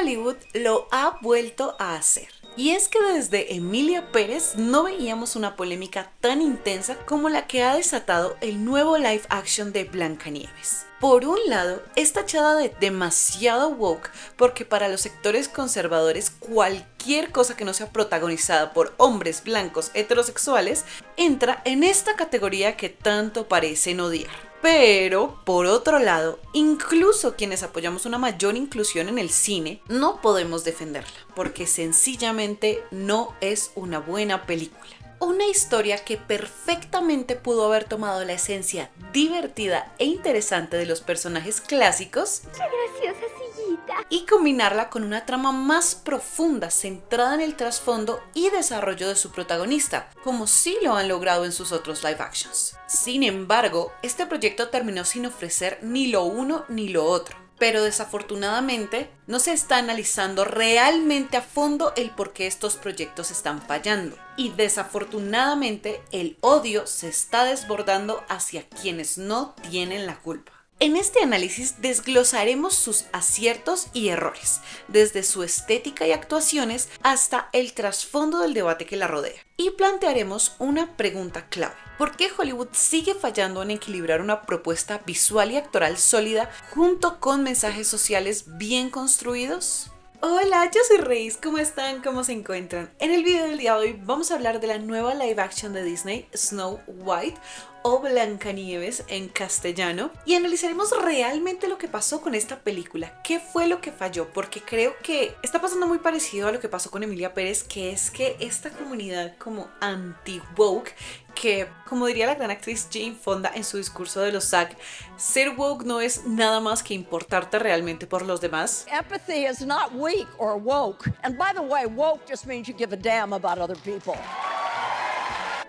Hollywood lo ha vuelto a hacer. Y es que desde Emilia Pérez no veíamos una polémica tan intensa como la que ha desatado el nuevo live action de Blancanieves. Por un lado, es tachada de demasiado woke porque para los sectores conservadores cualquier cosa que no sea protagonizada por hombres blancos heterosexuales entra en esta categoría que tanto parecen odiar. Pero, por otro lado, incluso quienes apoyamos una mayor inclusión en el cine, no podemos defenderla, porque sencillamente no es una buena película. Una historia que perfectamente pudo haber tomado la esencia divertida e interesante de los personajes clásicos ¡Qué graciosa sillita! y combinarla con una trama más profunda centrada en el trasfondo y desarrollo de su protagonista, como sí lo han logrado en sus otros live actions. Sin embargo, este proyecto terminó sin ofrecer ni lo uno ni lo otro. Pero desafortunadamente no se está analizando realmente a fondo el por qué estos proyectos están fallando. Y desafortunadamente el odio se está desbordando hacia quienes no tienen la culpa. En este análisis desglosaremos sus aciertos y errores, desde su estética y actuaciones hasta el trasfondo del debate que la rodea. Y plantearemos una pregunta clave. ¿Por qué Hollywood sigue fallando en equilibrar una propuesta visual y actoral sólida junto con mensajes sociales bien construidos? Hola, yo soy Reis, ¿cómo están? ¿Cómo se encuentran? En el video del día de hoy vamos a hablar de la nueva live action de Disney, Snow White o Blancanieves en castellano, y analizaremos realmente lo que pasó con esta película, qué fue lo que falló, porque creo que está pasando muy parecido a lo que pasó con Emilia Pérez, que es que esta comunidad como anti-woke, que como diría la gran actriz Jane Fonda en su discurso de los SAG, ser woke no es nada más que importarte realmente por los demás. Empathy is not weak or woke. And by the way, woke just means you give a damn about other people.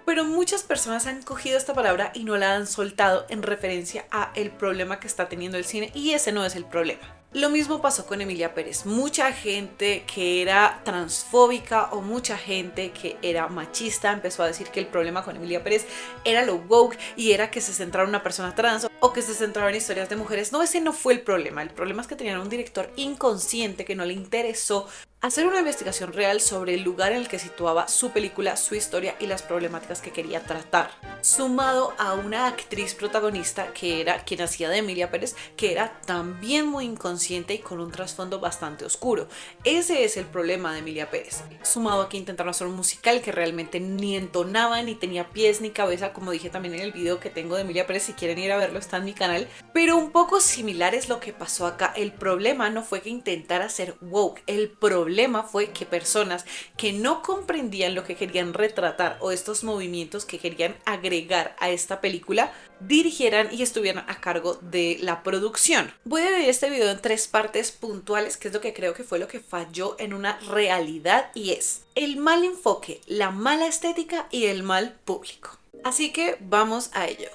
Pero muchas personas han cogido esta palabra y no la han soltado en referencia a el problema que está teniendo el cine, y ese no es el problema. Lo mismo pasó con Emilia Pérez. Mucha gente que era transfóbica o mucha gente que era machista empezó a decir que el problema con Emilia Pérez era lo woke y era que se centraba en una persona trans o que se centraba en historias de mujeres. No, ese no fue el problema. El problema es que tenían un director inconsciente que no le interesó hacer una investigación real sobre el lugar en el que situaba su película, su historia y las problemáticas que quería tratar. Sumado a una actriz protagonista que era quien hacía de Emilia Pérez, que era también muy inconsciente y con un trasfondo bastante oscuro. Ese es el problema de Emilia Pérez. Sumado a que intentaron hacer un musical que realmente ni entonaba, ni tenía pies ni cabeza, como dije también en el video que tengo de Emilia Pérez, si quieren ir a verlo está en mi canal. Pero un poco similar es lo que pasó acá. El problema no fue que intentara ser woke, el problema fue que personas que no comprendían lo que querían retratar o estos movimientos que querían agregar a esta película dirigieran y estuvieran a cargo de la producción. Voy a dividir este video en 3 partes puntuales, que es lo que creo que fue lo que falló en una realidad, y es el mal enfoque, la mala estética y el mal público. Así que vamos a ello.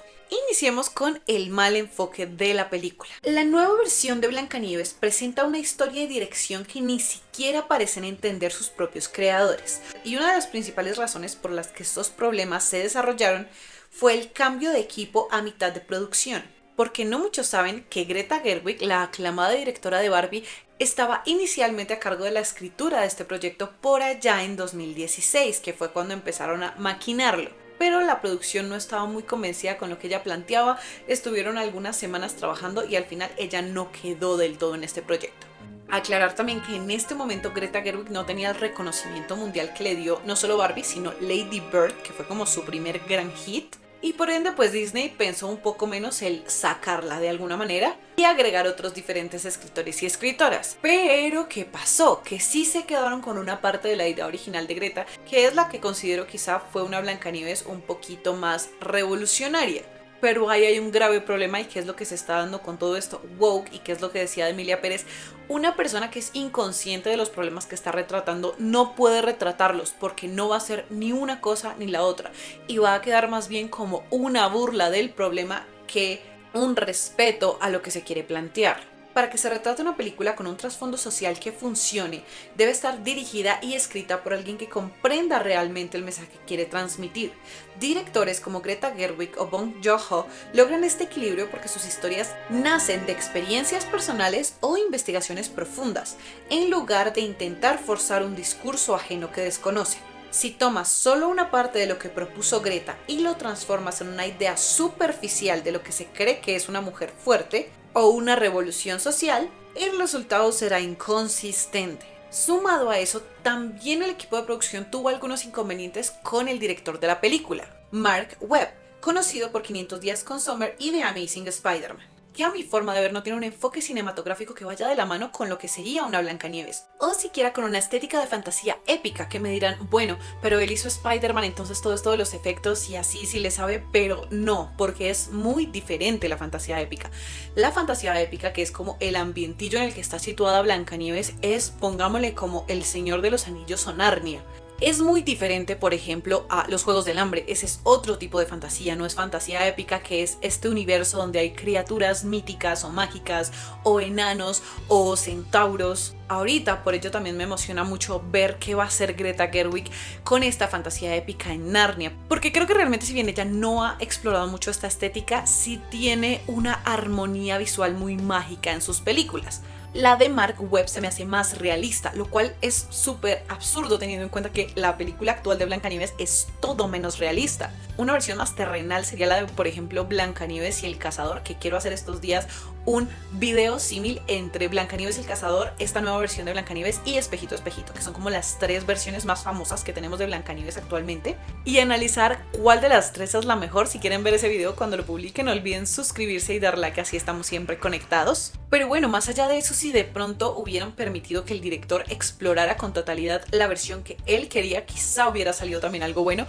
Iniciemos con el mal enfoque de la película. La nueva versión de Blancanieves presenta una historia y dirección que ni siquiera parecen entender sus propios creadores. Y una de las principales razones por las que estos problemas se desarrollaron fue el cambio de equipo a mitad de producción. Porque no muchos saben que Greta Gerwig, la aclamada directora de Barbie, estaba inicialmente a cargo de la escritura de este proyecto por allá en 2016, que fue cuando empezaron a maquinarlo. Pero la producción no estaba muy convencida con lo que ella planteaba, estuvieron algunas semanas trabajando y al final ella no quedó del todo en este proyecto. Aclarar también que en este momento Greta Gerwig no tenía el reconocimiento mundial que le dio no solo Barbie, sino Lady Bird, que fue como su primer gran hit. Y por ende pues Disney pensó un poco menos el sacarla de alguna manera y agregar otros diferentes escritores y escritoras. Pero ¿qué pasó? Que sí se quedaron con una parte de la idea original de Greta, que es la que considero quizá fue una Blancanieves un poquito más revolucionaria. Pero ahí hay un grave problema, y qué es lo que se está dando con todo esto woke, y qué es lo que decía de Emilia Pérez. Una persona que es inconsciente de los problemas que está retratando no puede retratarlos, porque no va a ser ni una cosa ni la otra, y va a quedar más bien como una burla del problema que un respeto a lo que se quiere plantear. Para que se retrate una película con un trasfondo social que funcione, debe estar dirigida y escrita por alguien que comprenda realmente el mensaje que quiere transmitir. Directores como Greta Gerwig o Bong Joon-ho logran este equilibrio porque sus historias nacen de experiencias personales o investigaciones profundas, en lugar de intentar forzar un discurso ajeno que desconocen. Si tomas solo una parte de lo que propuso Greta y lo transformas en una idea superficial de lo que se cree que es una mujer fuerte o una revolución social, el resultado será inconsistente. Sumado a eso, también el equipo de producción tuvo algunos inconvenientes con el director de la película, Mark Webb, conocido por 500 días con Summer y The Amazing Spider-Man, que a mi forma de ver no tiene un enfoque cinematográfico que vaya de la mano con lo que sería una Blancanieves, o siquiera con una estética de fantasía épica, que me dirán, bueno, pero él hizo Spider-Man, entonces todo esto de los efectos y así sí le sabe, pero no, porque es muy diferente la fantasía épica. La fantasía épica, que es como el ambientillo en el que está situada Blancanieves, es, pongámosle, como El Señor de los Anillos o Narnia. Es muy diferente, por ejemplo, a los Juegos del Hambre. Ese es otro tipo de fantasía, no es fantasía épica, que es este universo donde hay criaturas míticas o mágicas, o enanos, o centauros. Ahorita, por ello también me emociona mucho ver qué va a hacer Greta Gerwig con esta fantasía épica en Narnia, porque creo que realmente, si bien ella no ha explorado mucho esta estética, sí tiene una armonía visual muy mágica en sus películas. La de Mark Webb se me hace más realista, lo cual es súper absurdo teniendo en cuenta que la película actual de Blancanieves es todo menos realista. Una versión más terrenal sería la de, por ejemplo, Blancanieves y el Cazador, que quiero hacer estos días un video símil entre Blancanieves y el Cazador, esta nueva versión de Blancanieves, y Espejito Espejito, que son como las tres versiones más famosas que tenemos de Blancanieves actualmente, y analizar cuál de las tres es la mejor. Si quieren ver ese video cuando lo publique, no olviden suscribirse y dar like, así estamos siempre conectados. Pero bueno, más allá de eso, si de pronto hubieran permitido que el director explorara con totalidad la versión que él quería, quizá hubiera salido también algo bueno,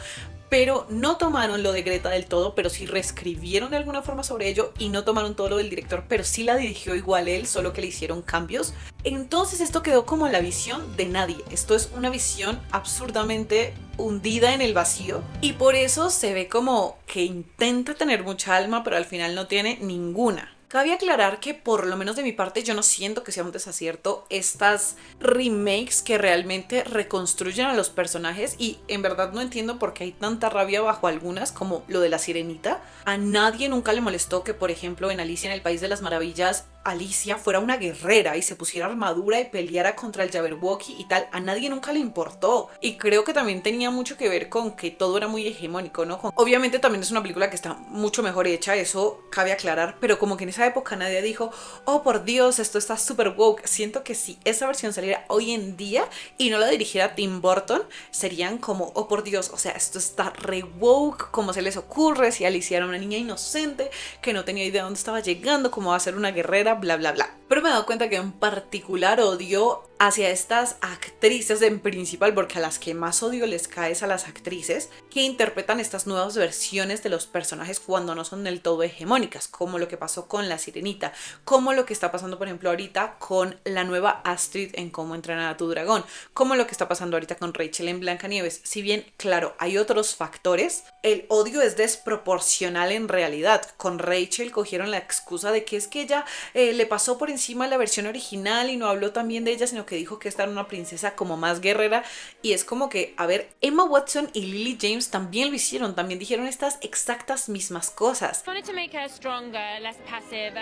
pero no tomaron lo de Greta del todo, pero sí reescribieron de alguna forma sobre ello, y no tomaron todo lo del director, pero sí la dirigió igual él, solo que le hicieron cambios. Entonces esto quedó como la visión de nadie. Esto es una visión absurdamente hundida en el vacío, y por eso se ve como que intenta tener mucha alma, pero al final no tiene ninguna. Cabe aclarar que, por lo menos de mi parte, yo no siento que sea un desacierto estas remakes que realmente reconstruyen a los personajes, y en verdad no entiendo por qué hay tanta rabia bajo algunas, como lo de la Sirenita. A nadie nunca le molestó que, por ejemplo, en Alicia en el País de las Maravillas, Alicia fuera una guerrera y se pusiera armadura y peleara contra el Jabberwocky y tal. A nadie nunca le importó, y creo que también tenía mucho que ver con que todo era muy hegemónico, ¿no? Obviamente también es una película que está mucho mejor hecha, eso cabe aclarar, pero como que en esa época nadie dijo, oh por Dios, esto está súper woke. Siento que si esa versión saliera hoy en día y no la dirigiera Tim Burton, serían como, oh por Dios, o sea, esto está re woke, ¿cómo se les ocurre? Si Alicia era una niña inocente que no tenía idea de dónde estaba llegando, cómo va a ser una guerrera, bla bla bla. Pero me he dado cuenta que en particular odio hacia estas actrices en principal, porque a las que más odio les cae es a las actrices que interpretan estas nuevas versiones de los personajes cuando no son del todo hegemónicas, como lo que pasó con la Sirenita, como lo que está pasando por ejemplo ahorita con la nueva Astrid en Cómo entrenar a tu dragón, como lo que está pasando ahorita con Rachel en Blancanieves. Si bien, claro, hay otros factores, el odio es desproporcional en realidad. Con Rachel cogieron la excusa de que es que ella le pasó por encima la versión original y no habló tan bien de ella, sino que dijo que esta era una princesa como más guerrera, y es como que, a ver, Emma Watson y Lily James también lo hicieron, también dijeron estas exactas mismas cosas. I wanted to make her stronger, less passive.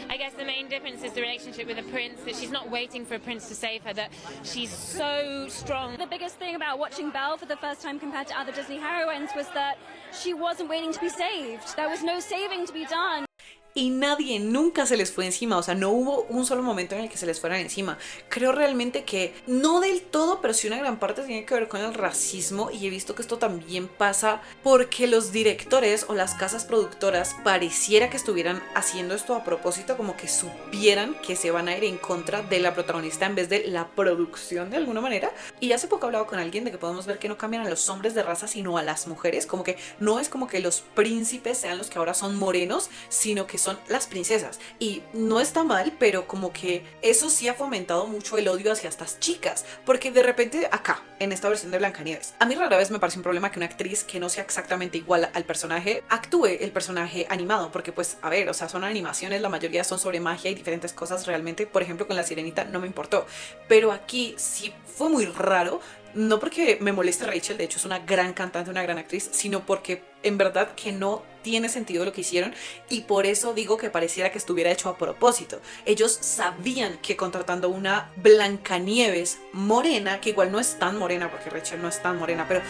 I guess the main difference is the relationship with the prince, that she's not waiting for a prince to save her, that she's so strong. The biggest thing about watching Belle for the first time compared to other Disney heroines was that she wasn't waiting to be saved. There was no saving to be done. Y nadie nunca se les fue encima, o sea, no hubo un solo momento en el que se les fueran encima. Creo realmente que no del todo, pero sí una gran parte tiene que ver con el racismo, y he visto que esto también pasa porque los directores o las casas productoras pareciera que estuvieran haciendo esto a propósito, como que supieran que se van a ir en contra de la protagonista en vez de la producción de alguna manera. Y hace poco hablaba con alguien de que podemos ver que no cambian a los hombres de raza sino a las mujeres, como que no es como que los príncipes sean los que ahora son morenos, sino que son son las princesas. Y no está mal, pero como que eso sí ha fomentado mucho el odio hacia estas chicas, porque de repente acá, en esta versión de Blancanieves, a mí rara vez me parece un problema que una actriz que no sea exactamente igual al personaje actúe el personaje animado, porque pues a ver, o sea, son animaciones, la mayoría son sobre magia y diferentes cosas realmente. Por ejemplo, con La Sirenita no me importó, pero aquí sí fue muy raro. No porque me moleste Rachel, de hecho es una gran cantante, una gran actriz, sino porque en verdad que no tiene sentido lo que hicieron, y por eso digo que pareciera que estuviera hecho a propósito. Ellos sabían que contratando una Blancanieves morena, que igual no es tan morena porque Rachel no es tan morena, pero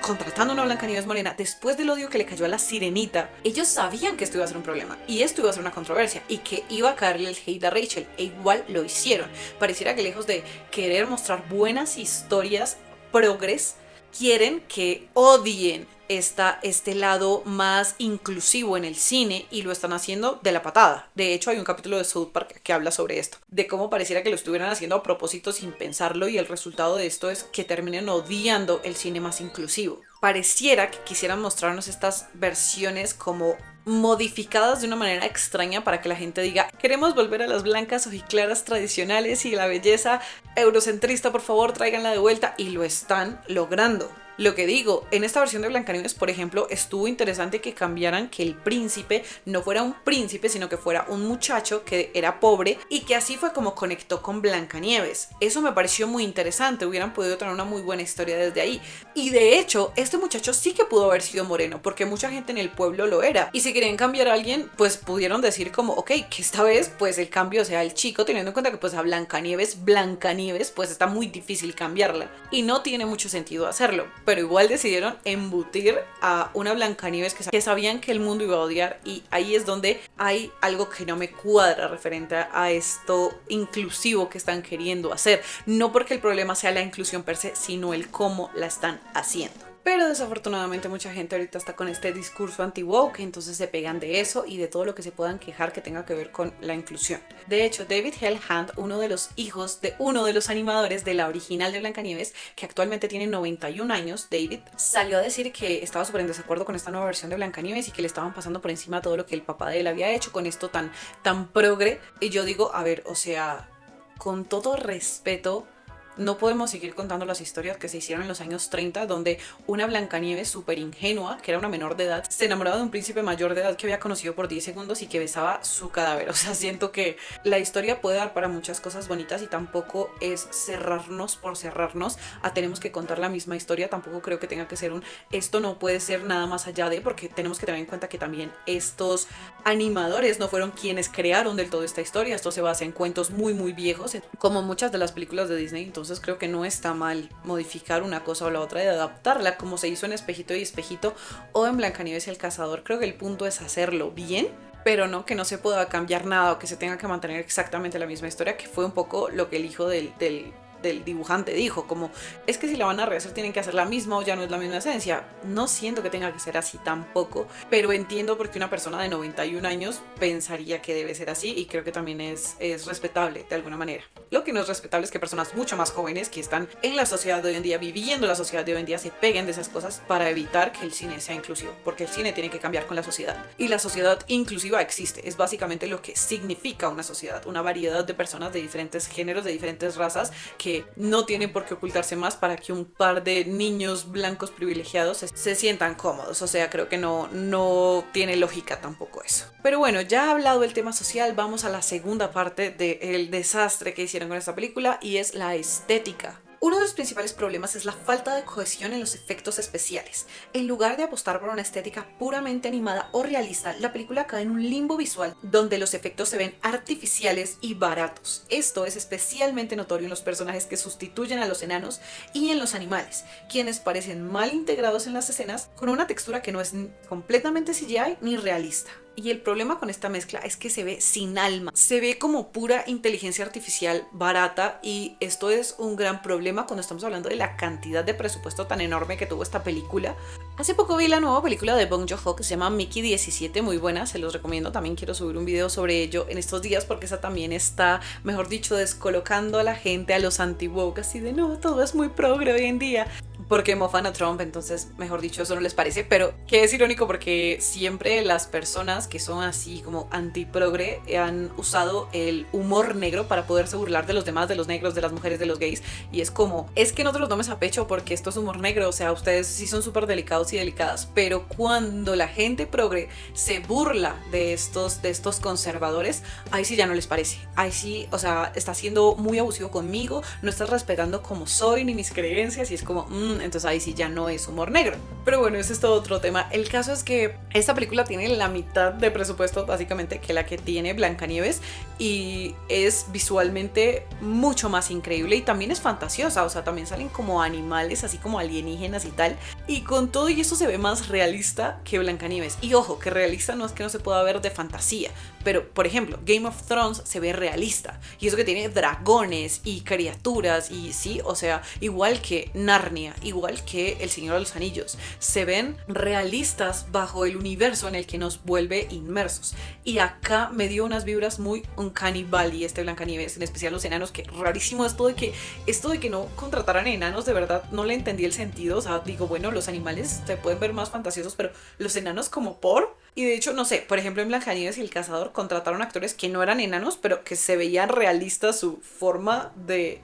contratando una Blancanieves morena, después del odio que le cayó a La Sirenita, ellos sabían que esto iba a ser un problema y esto iba a ser una controversia y que iba a caerle el hate a Rachel, e igual lo hicieron. Pareciera que lejos de querer mostrar buenas historias progres, quieren que odien este lado más inclusivo en el cine, y lo están haciendo de la patada. De hecho, hay un capítulo de South Park que habla sobre esto, de cómo pareciera que lo estuvieran haciendo a propósito sin pensarlo, y el resultado de esto es que terminen odiando el cine más inclusivo. Pareciera que quisieran mostrarnos estas versiones como modificadas de una manera extraña para que la gente diga: queremos volver a las blancas ojiclaras tradicionales y la belleza eurocentrista, por favor tráiganla de vuelta, y lo están logrando. Lo que digo, en esta versión de Blancanieves, por ejemplo, estuvo interesante que cambiaran que el príncipe no fuera un príncipe, sino que fuera un muchacho que era pobre, y que así fue como conectó con Blancanieves. Eso me pareció muy interesante, hubieran podido tener una muy buena historia desde ahí. Y de hecho, este muchacho sí que pudo haber sido moreno, porque mucha gente en el pueblo lo era. Y si querían cambiar a alguien, pues pudieron decir como, ok, que esta vez pues el cambio sea el chico, teniendo en cuenta que pues a Blancanieves, pues está muy difícil cambiarla. Y no tiene mucho sentido hacerlo. Pero igual decidieron embutir a una Blancanieves que sabían que el mundo iba a odiar, y ahí es donde hay algo que no me cuadra referente a esto inclusivo que están queriendo hacer. No porque el problema sea la inclusión per se, sino el cómo la están haciendo. Pero desafortunadamente mucha gente ahorita está con este discurso anti-woke, entonces se pegan de eso y de todo lo que se puedan quejar que tenga que ver con la inclusión. De hecho, David Hell Hand, uno de los hijos de uno de los animadores de la original de Blancanieves, que actualmente tiene 91 años, David, salió a decir que estaba súper en desacuerdo con esta nueva versión de Blancanieves y que le estaban pasando por encima todo lo que el papá de él había hecho con esto tan progre. Y yo digo, a ver, o sea, con todo respeto, no podemos seguir contando las historias que se hicieron en los años 30, donde una Blancanieves súper ingenua, que era una menor de edad, se enamoraba de un príncipe mayor de edad que había conocido por 10 segundos y que besaba su cadáver. O sea, siento que la historia puede dar para muchas cosas bonitas, y tampoco es cerrarnos por cerrarnos a tenemos que contar la misma historia. Tampoco creo que tenga que ser esto no puede ser nada más allá de, porque tenemos que tener en cuenta que también estos animadores no fueron quienes crearon del todo esta historia. Esto se basa en cuentos muy viejos, como muchas de las películas de Disney. Entonces creo que no está mal modificar una cosa o la otra y adaptarla, como se hizo en Espejito y Espejito o en Blancanieves y el Cazador. Creo que el punto es hacerlo bien, pero no que no se pueda cambiar nada o que se tenga que mantener exactamente la misma historia, que fue un poco lo que el hijo del dibujante dijo, como es que si la van a rehacer tienen que hacer la misma o ya no es la misma esencia. No siento que tenga que ser así tampoco, pero entiendo por qué una persona de 91 años pensaría que debe ser así, y creo que también es respetable de alguna manera. Lo que no es respetable es que personas mucho más jóvenes que están en la sociedad de hoy en día, viviendo la sociedad de hoy en día, se peguen de esas cosas para evitar que el cine sea inclusivo, porque el cine tiene que cambiar con la sociedad, y la sociedad inclusiva existe, es básicamente lo que significa una sociedad, una variedad de personas de diferentes géneros, de diferentes razas, que no tienen por qué ocultarse más para que un par de niños blancos privilegiados se sientan cómodos. O sea, creo que no tiene lógica tampoco eso. Pero bueno, ya hablado del tema social, vamos a la segunda parte del desastre que hicieron con esta película, y es la estética. Uno de los principales problemas es la falta de cohesión en los efectos especiales. En lugar de apostar por una estética puramente animada o realista, la película cae en un limbo visual donde los efectos se ven artificiales y baratos. Esto es especialmente notorio en los personajes que sustituyen a los enanos y en los animales, quienes parecen mal integrados en las escenas con una textura que no es completamente CGI ni realista. Y el problema con esta mezcla es que se ve sin alma, se ve como pura inteligencia artificial barata, y esto es un gran problema cuando estamos hablando de la cantidad de presupuesto tan enorme que tuvo esta película. Hace poco vi la nueva película de Bong Joon-ho que se llama Mickey 17, muy buena, se los recomiendo. También quiero subir un video sobre ello en estos días, porque esa también está, mejor dicho, descolocando a la gente, a los anti-woke, así de no, todo es muy progre hoy en día. porque mofan a Trump, entonces, mejor dicho, eso no les parece, pero que es irónico porque siempre las personas que son así como antiprogre han usado el humor negro para poderse burlar de los demás, de los negros, de las mujeres, de los gays, y es como, es que no te lo tomes a pecho porque esto es humor negro, o sea, ustedes sí son súper delicados y delicadas, pero cuando la gente progre se burla de estos conservadores, ahí sí ya no les parece, ahí sí, o sea, está siendo muy abusivo conmigo, no estás respetando como soy ni mis creencias, y es como, entonces ahí sí ya no es humor negro. Pero bueno, ese es todo otro tema. El caso es que esta película tiene la mitad de presupuesto básicamente que la que tiene Blancanieves, y es visualmente mucho más increíble y también es fantasiosa, o sea, también salen como animales así como alienígenas y tal, y con todo y eso se ve más realista que Blancanieves. Y ojo, que realista no es que no se pueda ver de fantasía, pero por ejemplo Game of Thrones se ve realista, y eso que tiene dragones y criaturas, y sí, o sea, igual que Narnia, igual que El Señor de los Anillos, se ven realistas bajo el universo en el que nos vuelve inmersos. Y acá me dio unas vibras muy Uncanny Valley este Blancanieves, en especial los enanos, que rarísimo esto de que no contrataran enanos, de verdad no le entendí el sentido. O sea, digo, bueno, los animales se pueden ver más fantasiosos, pero los enanos como por... Y de hecho, no sé, por ejemplo en Blancanieves y el Cazador contrataron actores que no eran enanos, pero que se veían realistas su forma de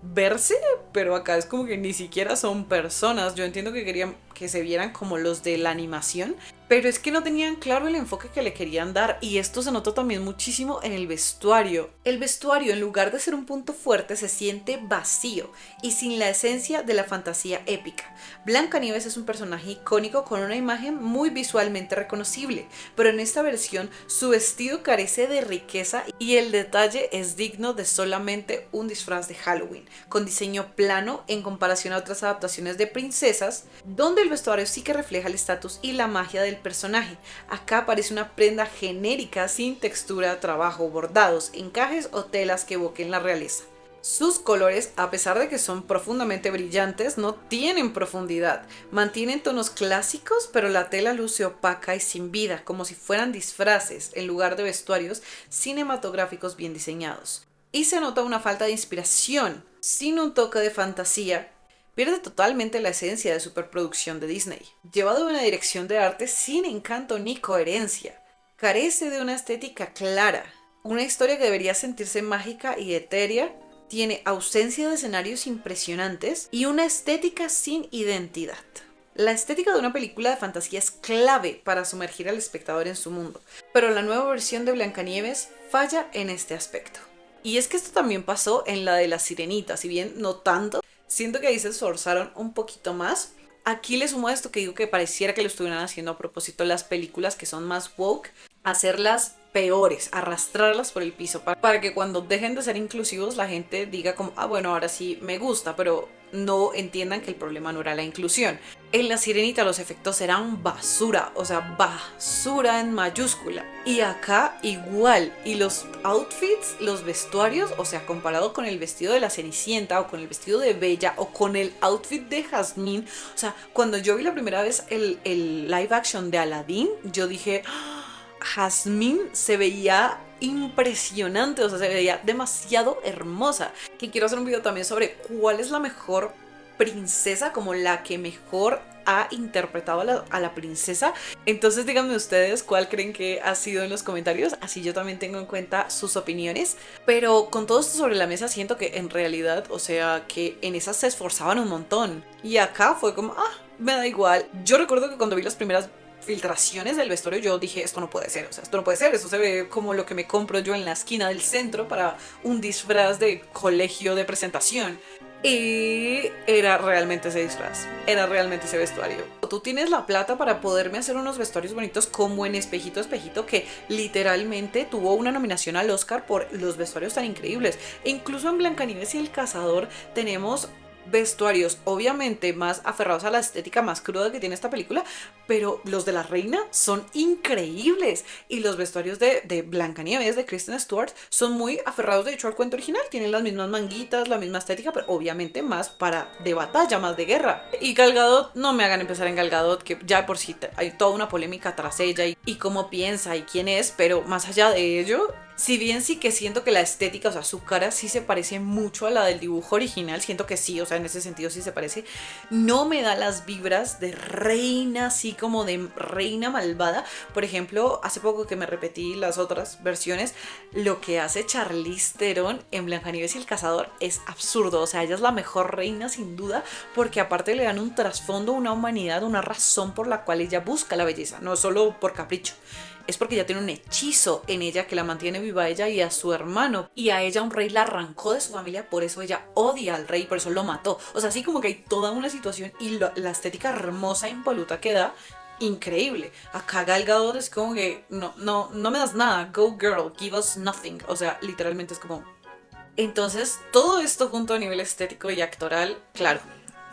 verse, pero acá es como que ni siquiera son personas. Yo entiendo que querían que se vieran como los de la animación, pero es que no tenían claro el enfoque que le querían dar, y esto se nota también muchísimo en el vestuario. El vestuario, en lugar de ser un punto fuerte, se siente vacío y sin la esencia de la fantasía épica. Blancanieves es un personaje icónico con una imagen muy visualmente reconocible, pero en esta versión su vestido carece de riqueza y el detalle es digno de solamente un disfraz de Halloween, con diseño plano en comparación a otras adaptaciones de princesas, donde el vestuario sí que refleja el estatus y la magia del personaje. Acá parece una prenda genérica sin textura, trabajo, bordados, encajes o telas que evoquen la realeza. Sus colores, a pesar de que son profundamente brillantes, no tienen profundidad. Mantienen tonos clásicos, pero la tela luce opaca y sin vida, como si fueran disfraces en lugar de vestuarios cinematográficos bien diseñados. Y se nota una falta de inspiración, sin un toque de fantasía. Pierde totalmente la esencia de superproducción de Disney, llevado a una dirección de arte sin encanto ni coherencia. Carece de una estética clara, una historia que debería sentirse mágica y etérea, tiene ausencia de escenarios impresionantes y una estética sin identidad. La estética de una película de fantasía es clave para sumergir al espectador en su mundo, pero la nueva versión de Blancanieves falla en este aspecto. Y es que esto también pasó en la de La Sirenita, si bien no tanto. Siento que ahí se esforzaron un poquito más. Aquí le sumo a esto que digo que pareciera que lo estuvieran haciendo a propósito las películas que son más woke, hacerlas peores, arrastrarlas por el piso, para que cuando dejen de ser inclusivos la gente diga como, bueno, ahora sí me gusta, pero no entiendan que el problema no era la inclusión. En La Sirenita los efectos eran basura, o sea, basura en mayúscula. Y acá igual, y los outfits, los vestuarios, o sea, comparado con el vestido de la Cenicienta, o con el vestido de Bella, o con el outfit de Jasmine, o sea, cuando yo vi la primera vez el live action de Aladdin, yo dije, Jasmine se veía impresionante, o sea, se veía demasiado hermosa. Que quiero hacer un video también sobre cuál es la mejor princesa, como la que mejor ha interpretado a la princesa. Entonces díganme ustedes cuál creen que ha sido en los comentarios, así yo también tengo en cuenta sus opiniones. Pero con todo esto sobre la mesa siento que en realidad, o sea, que en esas se esforzaban un montón, y acá fue como, me da igual. Yo recuerdo que cuando vi las primeras filtraciones del vestuario yo dije, esto no puede ser, o sea, esto no puede ser, esto se ve como lo que me compro yo en la esquina del centro para un disfraz de colegio de presentación. Y era realmente ese disfraz, era realmente ese vestuario. Tú tienes la plata para poderme hacer unos vestuarios bonitos como en Espejito Espejito, que literalmente tuvo una nominación al Oscar por los vestuarios tan increíbles. E incluso en Blancanieves y el Cazador tenemos vestuarios obviamente más aferrados a la estética más cruda que tiene esta película, pero los de la reina son increíbles. Y los vestuarios de Blancanieves, de Kristen Stewart, son muy aferrados de hecho al cuento original. Tienen las mismas manguitas, la misma estética, pero obviamente más para de batalla, más de guerra. Y Gal Gadot, no me hagan empezar en Gal Gadot, que ya por sí hay toda una polémica tras ella y cómo piensa y quién es, pero más allá de ello, si bien sí que siento que la estética, o sea, su cara sí se parece mucho a la del dibujo original, siento que sí, o sea, en ese sentido sí se parece, no me da las vibras de reina, así como de reina malvada. Por ejemplo, hace poco que me repetí las otras versiones, lo que hace Charlize Theron en Blancanieves y el Cazador es absurdo, o sea, ella es la mejor reina sin duda, porque aparte le dan un trasfondo, una humanidad, una razón por la cual ella busca la belleza, no solo por capricho. Es porque ella tiene un hechizo en ella que la mantiene viva a ella y a su hermano. Y a ella un rey la arrancó de su familia, por eso ella odia al rey, por eso lo mató. O sea, así como que hay toda una situación y la estética hermosa e impoluta que da, increíble. Acá Gal Gadot es como que no me das nada, go girl, give us nothing. O sea, literalmente es como... Entonces, todo esto junto a nivel estético y actoral, claro,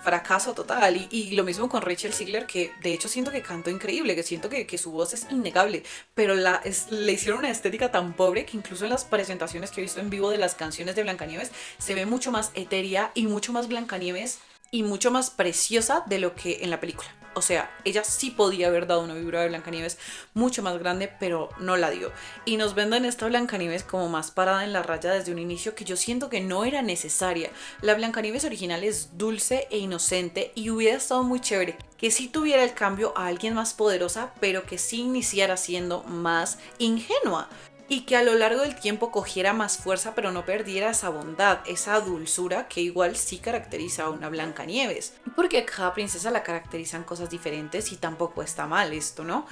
fracaso total. Y lo mismo con Rachel Ziegler, que de hecho siento que cantó increíble, que siento que su voz es innegable, pero le hicieron una estética tan pobre que incluso en las presentaciones que he visto en vivo de las canciones de Blancanieves se ve mucho más etérea y mucho más Blancanieves y mucho más preciosa de lo que en la película. O sea, ella sí podía haber dado una vibra de Blancanieves mucho más grande, pero no la dio. Y nos venden esta Blancanieves como más parada en la raya desde un inicio que yo siento que no era necesaria. La Blancanieves original es dulce e inocente y hubiera estado muy chévere que sí tuviera el cambio a alguien más poderosa, pero que sí iniciara siendo más ingenua. Y que a lo largo del tiempo cogiera más fuerza, pero no perdiera esa bondad, esa dulzura que igual sí caracteriza a una Blancanieves. Porque a cada princesa la caracterizan cosas diferentes y tampoco está mal esto, ¿no?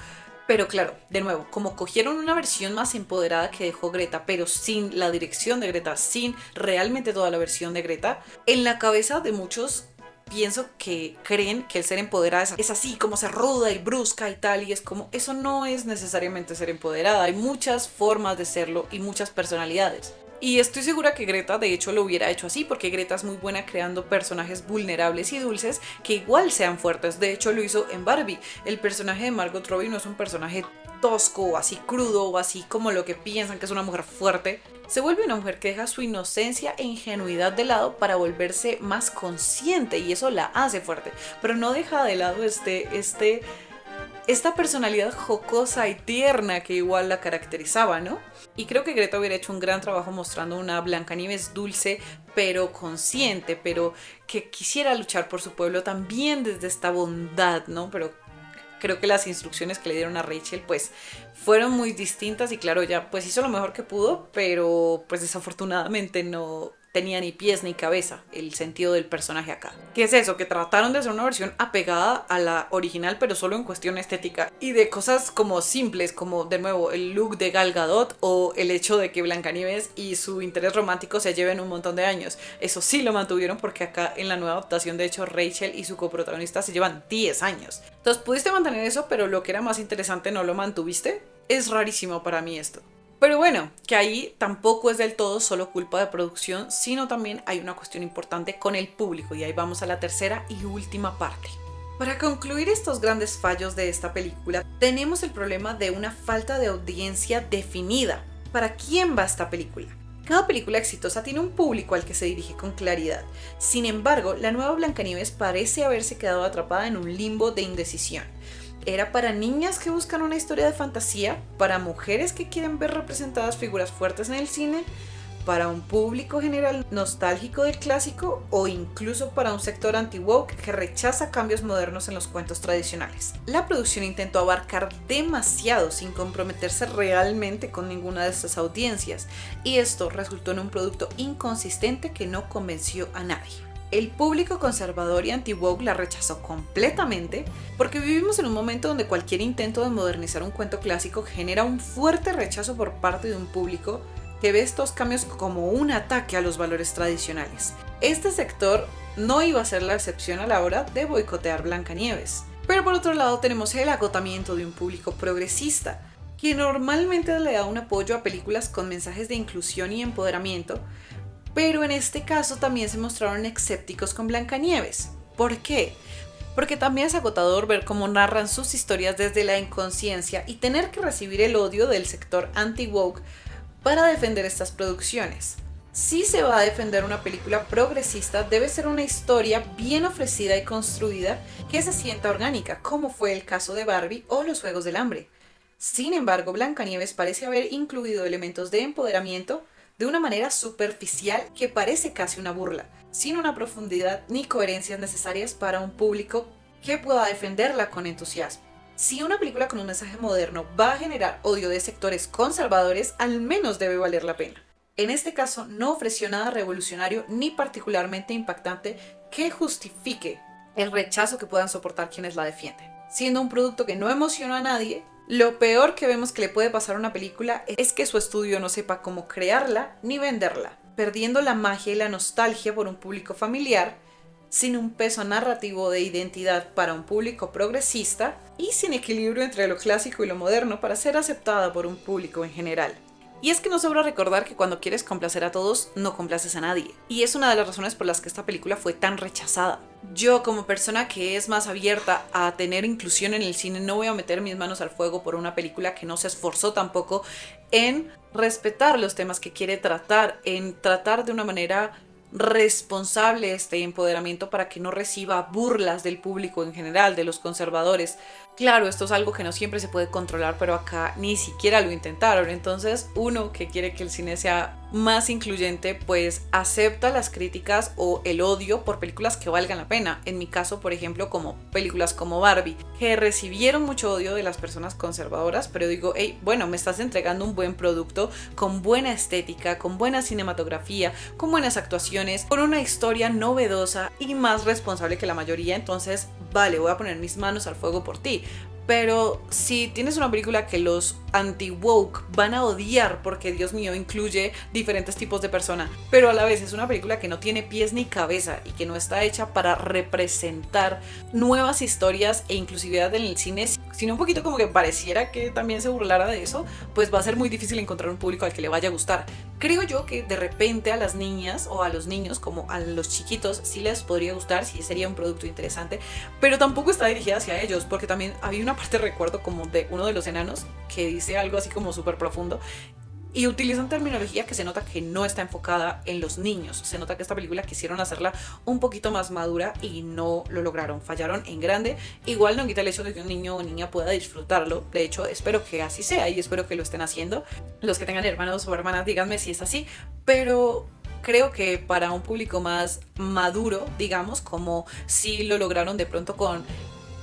Pero claro, de nuevo, como cogieron una versión más empoderada que dejó Greta, pero sin la dirección de Greta, sin realmente toda la versión de Greta, en la cabeza de muchos... pienso que creen que el ser empoderada es así, como ser ruda y brusca y tal, y es como, eso no es necesariamente ser empoderada, hay muchas formas de serlo y muchas personalidades. Y estoy segura que Greta de hecho lo hubiera hecho así, porque Greta es muy buena creando personajes vulnerables y dulces que igual sean fuertes. De hecho lo hizo en Barbie. El personaje de Margot Robbie no es un personaje tosco o así crudo o así como lo que piensan que es una mujer fuerte. Se vuelve una mujer que deja su inocencia e ingenuidad de lado para volverse más consciente y eso la hace fuerte, pero no deja de lado esta personalidad jocosa y tierna que igual la caracterizaba, ¿no? Y creo que Greta hubiera hecho un gran trabajo mostrando una Blancanieves dulce, pero consciente, pero que quisiera luchar por su pueblo también desde esta bondad, ¿no? Pero creo que las instrucciones que le dieron a Rachel pues fueron muy distintas y claro, ella pues hizo lo mejor que pudo, pero pues desafortunadamente no tenía ni pies ni cabeza el sentido del personaje acá. ¿Qué es eso? Que trataron de hacer una versión apegada a la original, pero solo en cuestión estética y de cosas como simples, como de nuevo el look de Gal Gadot o el hecho de que Blancanieves y su interés romántico se lleven un montón de años. Eso sí lo mantuvieron porque acá en la nueva adaptación de hecho Rachel y su coprotagonista se llevan 10 años. Entonces pudiste mantener eso, pero lo que era más interesante no lo mantuviste. Es rarísimo para mí esto. Pero bueno, que ahí tampoco es del todo solo culpa de producción, sino también hay una cuestión importante con el público y ahí vamos a la tercera y última parte. Para concluir estos grandes fallos de esta película, tenemos el problema de una falta de audiencia definida. ¿Para quién va esta película? Cada película exitosa tiene un público al que se dirige con claridad. Sin embargo, la nueva Blancanieves parece haberse quedado atrapada en un limbo de indecisión. ¿Era para niñas que buscan una historia de fantasía? ¿Para mujeres que quieren ver representadas figuras fuertes en el cine? ¿Para un público general nostálgico del clásico? ¿O incluso para un sector anti-woke que rechaza cambios modernos en los cuentos tradicionales? La producción intentó abarcar demasiado sin comprometerse realmente con ninguna de estas audiencias, y esto resultó en un producto inconsistente que no convenció a nadie. El público conservador y anti-woke la rechazó completamente porque vivimos en un momento donde cualquier intento de modernizar un cuento clásico genera un fuerte rechazo por parte de un público que ve estos cambios como un ataque a los valores tradicionales. Este sector no iba a ser la excepción a la hora de boicotear Blancanieves. Pero por otro lado tenemos el agotamiento de un público progresista, que normalmente le da un apoyo a películas con mensajes de inclusión y empoderamiento, pero en este caso también se mostraron escépticos con Blancanieves. ¿Por qué? porque también es agotador ver cómo narran sus historias desde la inconsciencia y tener que recibir el odio del sector anti-woke para defender estas producciones. Si se va a defender una película progresista, debe ser una historia bien ofrecida y construida que se sienta orgánica, como fue el caso de Barbie o Los Juegos del Hambre. Sin embargo, Blancanieves parece haber incluido elementos de empoderamiento de una manera superficial que parece casi una burla, sin una profundidad ni coherencias necesarias para un público que pueda defenderla con entusiasmo. Si una película con un mensaje moderno va a generar odio de sectores conservadores, al menos debe valer la pena. En este caso, no ofreció nada revolucionario ni particularmente impactante que justifique el rechazo que puedan soportar quienes la defienden. Siendo un producto que no emocionó a nadie, lo peor que vemos que le puede pasar a una película es que su estudio no sepa cómo crearla ni venderla, perdiendo la magia y la nostalgia por un público familiar, sin un peso narrativo de identidad para un público progresista y sin equilibrio entre lo clásico y lo moderno para ser aceptada por un público en general. Y es que no sobra recordar que cuando quieres complacer a todos, no complaces a nadie. Y es una de las razones por las que esta película fue tan rechazada. Yo, como persona que es más abierta a tener inclusión en el cine, no voy a meter mis manos al fuego por una película que no se esforzó tampoco en respetar los temas que quiere tratar, en tratar de una manera responsable este empoderamiento para que no reciba burlas del público en general, de los conservadores. Claro, esto es algo que no siempre se puede controlar, pero acá ni siquiera lo intentaron. Entonces, uno que quiere que el cine sea más incluyente, pues acepta las críticas o el odio por películas que valgan la pena. En mi caso, por ejemplo, como películas como Barbie, que recibieron mucho odio de las personas conservadoras, pero digo, hey, bueno, me estás entregando un buen producto con buena estética, con buena cinematografía, con buenas actuaciones, con una historia novedosa y más responsable que la mayoría. Entonces, vale, voy a poner mis manos al fuego por ti. Pero si tienes una película que los anti-woke van a odiar porque, Dios mío, incluye diferentes tipos de personas, pero a la vez es una película que no tiene pies ni cabeza y que no está hecha para representar nuevas historias e inclusividad en el cine, sino un poquito como que pareciera que también se burlara de eso, pues va a ser muy difícil encontrar un público al que le vaya a gustar. Creo yo que de repente a las niñas o a los niños, como a los chiquitos, sí les podría gustar, sí sería un producto interesante, pero tampoco está dirigida hacia ellos, porque también había una parte, recuerdo, como de uno de los enanos que dice algo así como súper profundo y utilizan terminología que se nota que no está enfocada en los niños. Se nota que esta película quisieron hacerla un poquito más madura y no lo lograron, fallaron en grande. Igual no quita el hecho de que un niño o niña pueda disfrutarlo, de hecho espero que así sea y espero que lo estén haciendo. Los que tengan hermanos o hermanas, díganme si es así, pero creo que para un público más maduro, digamos, como si lo lograron de pronto con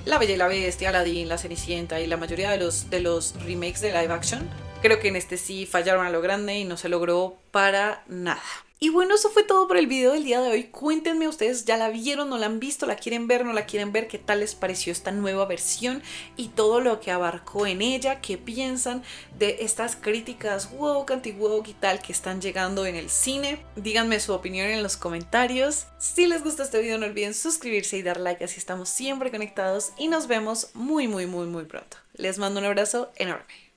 La Bella y la Bestia, Aladdin, La Cenicienta y la mayoría de los remakes de live action, creo que en este sí fallaron a lo grande y no se logró para nada. Y bueno, eso fue todo por el video del día de hoy. Cuéntenme ustedes, ¿ya la vieron? ¿No la han visto? ¿La quieren ver? ¿No la quieren ver? ¿Qué tal les pareció esta nueva versión? Y todo lo que abarcó en ella. ¿Qué piensan de estas críticas woke, anti-woke y tal que están llegando en el cine? Díganme su opinión en los comentarios. Si les gusta este video no olviden suscribirse y dar like, así estamos siempre conectados. Y nos vemos muy pronto. Les mando un abrazo enorme.